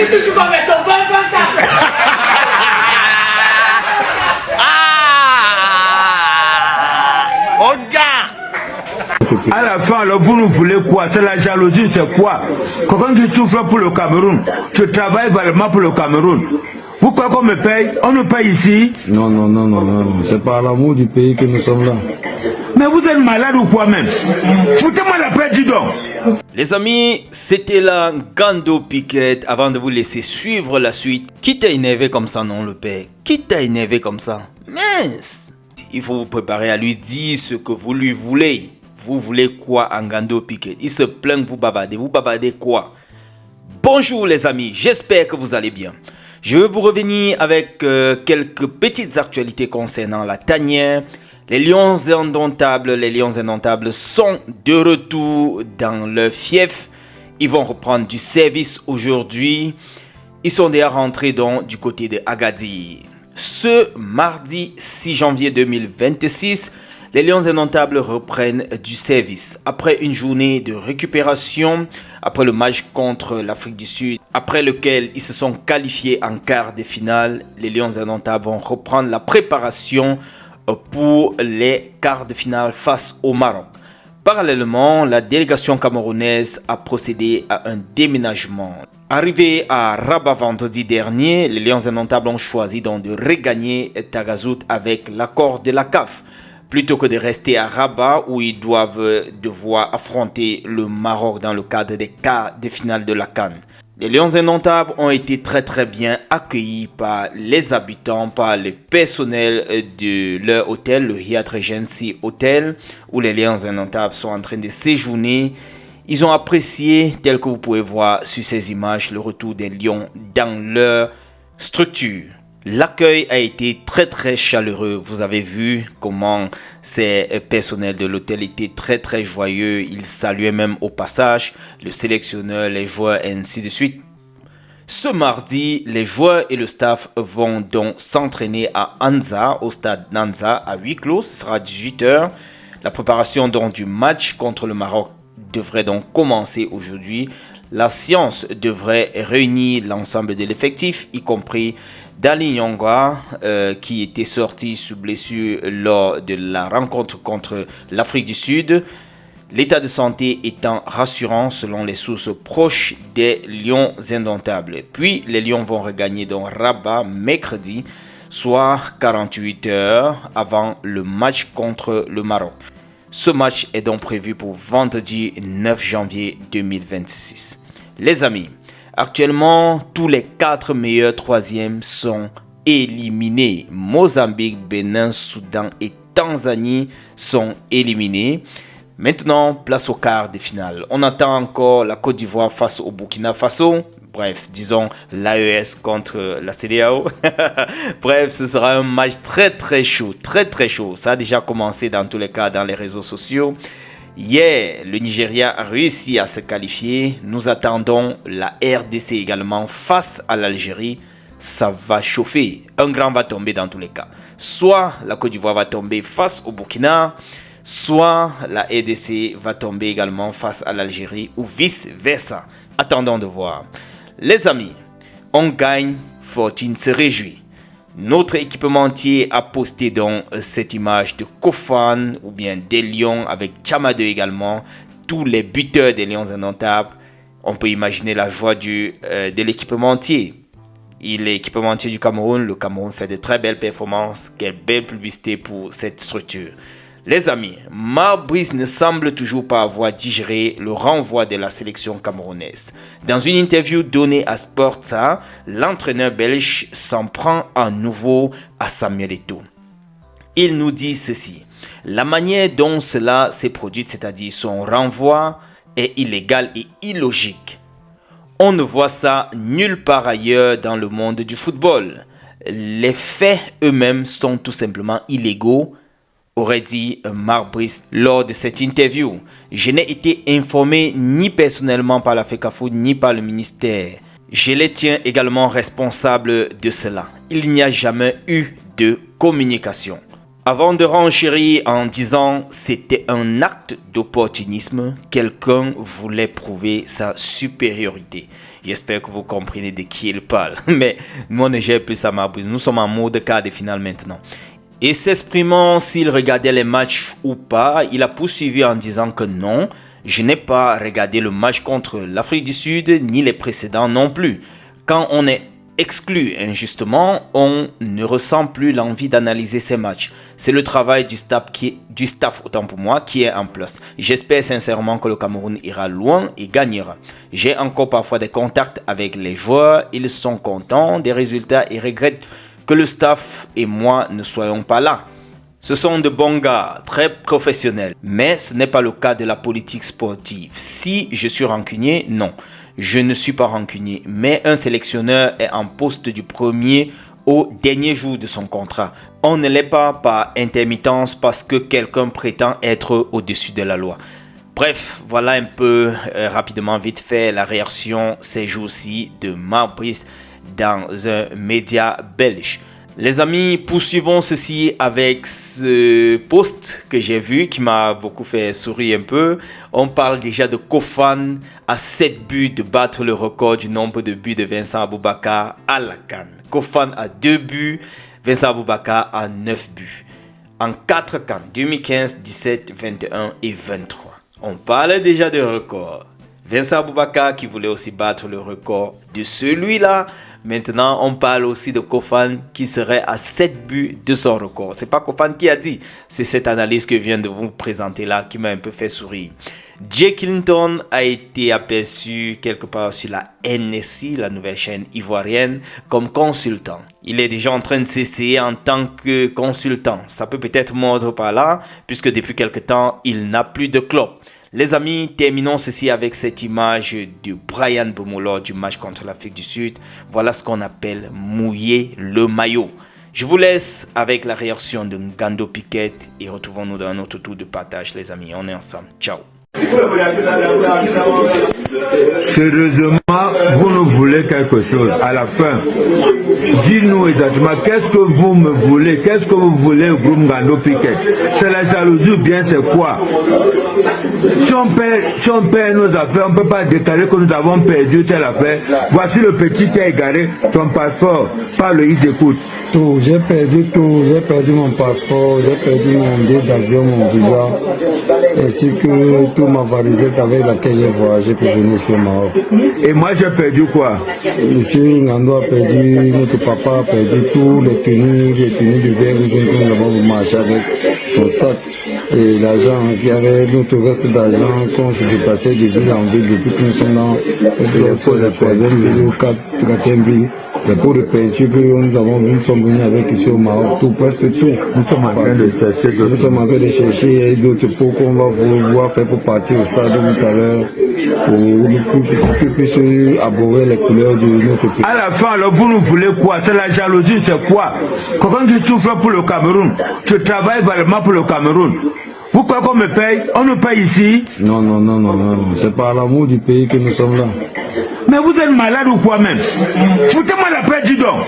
si tu commets ton bon portable. À la fin, alors, vous nous voulez quoi? C'est la jalousie, c'est quoi? Quand tu souffres pour le Cameroun, tu travailles vraiment pour le Cameroun. Vous croyez qu'on me paye? On nous paye ici? Non. C'est par l'amour du pays que nous sommes là. Mais vous êtes malade ou quoi même? Foutez-moi la paix, dis donc. Les amis, c'était là Ngando Piquet. Avant de vous laisser suivre la suite, qui t'a énervé comme ça, non, le père? Qui t'a énervé comme ça? Mince! Il faut vous préparer à lui dire ce que vous lui voulez. Vous voulez quoi, Ngando Piquet? Il se plaint que vous bavardez. Vous bavardez quoi? Bonjour les amis, j'espère que vous allez bien. Je vais vous revenir avec quelques petites actualités concernant la tanière. Les Lions indomptables sont de retour dans leur fief. Ils vont reprendre du service aujourd'hui. Ils sont déjà rentrés du côté de Agadir. Ce mardi 6 janvier 2026, les Lions indomptables reprennent du service. Après une journée de récupération, après le match contre l'Afrique du Sud, après lequel ils se sont qualifiés en quart de finale, les Lions indomptables vont reprendre la préparation pour les quarts de finale face au Maroc. Parallèlement, la délégation camerounaise a procédé à un déménagement. Arrivé à Rabat vendredi dernier, les Lions indomptables ont choisi donc de regagner Tagazout avec l'accord de la CAF, plutôt que de rester à Rabat où ils doivent devoir affronter le Maroc dans le cadre des quarts de finale de la CAN. Les Lions indomptables ont été très bien accueillis par les habitants, par le personnel de leur hôtel, le Hyatt Regency Hotel, où les Lions indomptables sont en train de séjourner. Ils ont apprécié, tel que vous pouvez voir sur ces images, le retour des Lions dans leur structure. L'accueil a été très chaleureux. Vous avez vu comment ces personnels de l'hôtel étaient très joyeux. Ils saluaient même au passage le sélectionneur, les joueurs et ainsi de suite. Ce mardi, les joueurs et le staff vont donc s'entraîner à Anza, au stade Nanza, à huis clos. Ce sera à 18h. La préparation donc du match contre le Maroc devrait donc commencer aujourd'hui. La séance devrait réunir l'ensemble de l'effectif, y compris Dali Nyongwa, qui était sorti sous blessure lors de la rencontre contre l'Afrique du Sud. L'état de santé étant rassurant selon les sources proches des Lions indomptables. Puis les Lions vont regagner donc Rabat mercredi, soit 48 heures avant le match contre le Maroc. Ce match est donc prévu pour vendredi 9 janvier 2026. Les amis, actuellement, tous les 4 meilleurs troisièmes sont éliminés. Mozambique, Bénin, Soudan et Tanzanie sont éliminés. Maintenant, place au quart de finale. On attend encore la Côte d'Ivoire face au Burkina Faso. Bref, disons l'AES contre la CEDEAO. Bref, ce sera un match très chaud, très chaud. Ça a déjà commencé dans tous les cas dans les réseaux sociaux. Hier, le Nigeria a réussi à se qualifier. Nous attendons la RDC également face à l'Algérie. Ça va chauffer. Un grand va tomber dans tous les cas. Soit la Côte d'Ivoire va tomber face au Burkina, soit la RDC va tomber également face à l'Algérie ou vice versa. Attendons de voir. Les amis, on gagne, Fortune se réjouit. Notre équipementier a posté donc cette image de Kofan ou bien des Lions avec Chamade également, tous les buteurs des Lions indomptables. On peut imaginer la joie de l'équipementier. Il est équipementier du Cameroun. Le Cameroun fait de très belles performances. Quelle belle publicité pour cette structure. Les amis, Marc Brice ne semble toujours pas avoir digéré le renvoi de la sélection camerounaise. Dans une interview donnée à Sportza, l'entraîneur belge s'en prend à nouveau à Samuel Eto'o. Il nous dit ceci: la manière dont cela s'est produit, c'est-à-dire son renvoi, est illégale et illogique. On ne voit ça nulle part ailleurs dans le monde du football. Les faits eux-mêmes sont tout simplement illégaux, aurait dit Marc Brice lors de cette interview. Je n'ai été informé ni personnellement par la FECAFO ni par le ministère. Je les tiens également responsables de cela. Il n'y a jamais eu de communication. Avant de renchérir en disant c'était un acte d'opportunisme, quelqu'un voulait prouver sa supériorité. J'espère que vous comprenez de qui il parle. Mais moi, ne gère plus à ma brise. Nous sommes en mode quart de finale maintenant. Et s'exprimant s'il regardait les matchs ou pas, il a poursuivi en disant que non, je n'ai pas regardé le match contre l'Afrique du Sud, ni les précédents non plus. Quand on est exclu injustement, on ne ressent plus l'envie d'analyser ces matchs. C'est le travail du staff autant pour moi qui est en place. J'espère sincèrement que le Cameroun ira loin et gagnera. J'ai encore parfois des contacts avec les joueurs, ils sont contents des résultats et regrettent que le staff et moi ne soyons pas là. Ce sont de bons gars, très professionnels, mais ce n'est pas le cas de la politique sportive. Si je suis rancunier, non, je ne suis pas rancunier, mais un sélectionneur est en poste du premier au dernier jour de son contrat. On ne l'est pas par intermittence parce que quelqu'un prétend être au-dessus de la loi. Bref, voilà un peu rapidement, vite fait, la réaction ces jours-ci de Marc Brice dans un média belge. Les amis, poursuivons ceci avec ce post que j'ai vu qui m'a beaucoup fait sourire un peu. On parle déjà de Kofan à 7 buts de battre le record du nombre de buts de Vincent Aboubakar à la CAN. Kofan a 2 buts, Vincent Aboubakar a 9 buts. En 4 CAN, 2015, 17, 21 et 23. On parle déjà de record. Vincent Aboubakar qui voulait aussi battre le record de celui-là. Maintenant, on parle aussi de Kofan qui serait à 7 buts de son record. C'est pas Kofan qui a dit, c'est cette analyse que je viens de vous présenter là qui m'a un peu fait sourire. Jay Clinton a été aperçu quelque part sur la NSI, la nouvelle chaîne ivoirienne, comme consultant. Il est déjà en train de s'essayer en tant que consultant. Ça peut peut-être mordre par là, puisque depuis quelque temps, il n'a plus de club. Les amis, terminons ceci avec cette image de Bryan Mbeumo lors du match contre l'Afrique du Sud. Voilà ce qu'on appelle mouiller le maillot. Je vous laisse avec la réaction de Ngando Piquet et retrouvons-nous dans un autre tour de partage, les amis. On est ensemble. Ciao. Sérieusement, vous nous voulez quelque chose. À la fin, dites-nous exactement qu'est-ce que vous me voulez, qu'est-ce que vous voulez au groupe Ngando Piquet. C'est la jalousie ou bien c'est quoi? Si on perd nos affaires, on ne peut pas déclarer que nous avons perdu telle affaire. Voici le petit qui a égaré son passeport par le d'écoute. Tout, j'ai perdu mon passeport, j'ai perdu mon billet d'avion, mon visa, ainsi que toute ma valisette avec laquelle j'ai voyagé pour venir sur Maroc. Et moi j'ai perdu quoi? Monsieur Ngando a perdu, notre papa a perdu tous les tenues de verre rouge que nous avons marché avec son sac. Et l'argent, il y avait notre reste d'argent quand je dépassais de ville en ville depuis que nous sommes dans la troisième ville ou quatrième ville. Les pots de peinture que nous avons vu, nous sommes venus avec ici au Maroc, tout, presque tout. Nous sommes en train de chercher d'autres pots qu'on va vouloir faire pour partir au stade tout à l'heure, pour qu'ils puissent aborder les couleurs de notre pays. À la fin, alors vous nous voulez quoi? C'est la jalousie, c'est quoi? Quand tu souffres pour le Cameroun, tu travailles vraiment pour le Cameroun. Vous croyez qu'on me paye? On nous paye ici? Non. C'est par l'amour du pays que nous sommes là. Mais vous êtes malade ou quoi même? Foutez-moi la paix, dis donc.